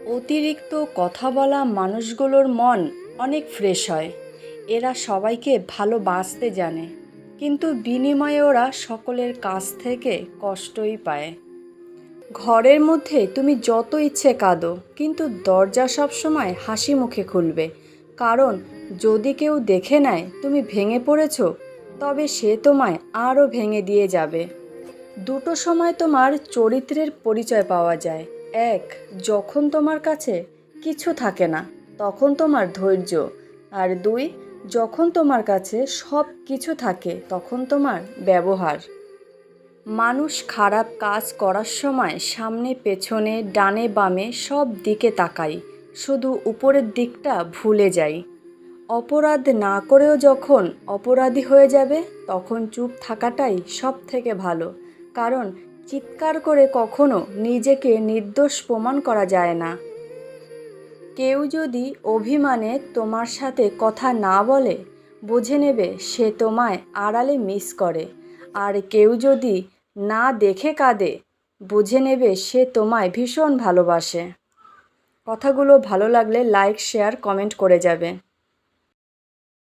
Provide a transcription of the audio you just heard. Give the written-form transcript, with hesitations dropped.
অতিরিক্ত কথা বলা মানুষগুলোর মন অনেক ফ্রেশ হয়। এরা সবাইকে ভালোবাসতে জানে, কিন্তু বিনিময়ে ওরা সকলের কাছ থেকে কষ্টই পায়। ঘরের মধ্যে তুমি যত ইচ্ছে কাঁদো, কিন্তু দরজা সবসময় হাসি মুখে খুলবে। কারণ যদি কেউ দেখে নেয় তুমি ভেঙে পড়েছো, তবে সে তোমায় আরও ভেঙে দিয়ে যাবে। দুটো সময় তোমার চরিত্রের পরিচয় পাওয়া যায়। এক, যখন তোমার কাছে কিছু থাকে না, তখন তোমার ধৈর্য। আর দুই, যখন তোমার কাছে সব কিছু থাকে, তখন তোমার ব্যবহার। মানুষ খারাপ কাজ করার সময় সামনে পেছনে ডানে বামে সব দিকে তাকাই, শুধু উপরের দিকটা ভুলে যাই। অপরাধ না করেও যখন অপরাধী হয়ে যাবে, তখন চুপ থাকাটাই সব থেকে ভালো। কারণ চিৎকার করে কখনো নিজেকে নির্দোষ প্রমাণ করা যায় না। কেউ যদি অভিমানে তোমার সাথে কথা না বলে, বুঝে নেবে সে তোমায় আড়ালে মিস করে। আর কেউ যদি না দেখে কাঁদে, বুঝে নেবে সে তোমায় ভীষণ ভালোবাসে। কথাগুলো ভালো লাগলে লাইক, শেয়ার, কমেন্ট করে যাবে।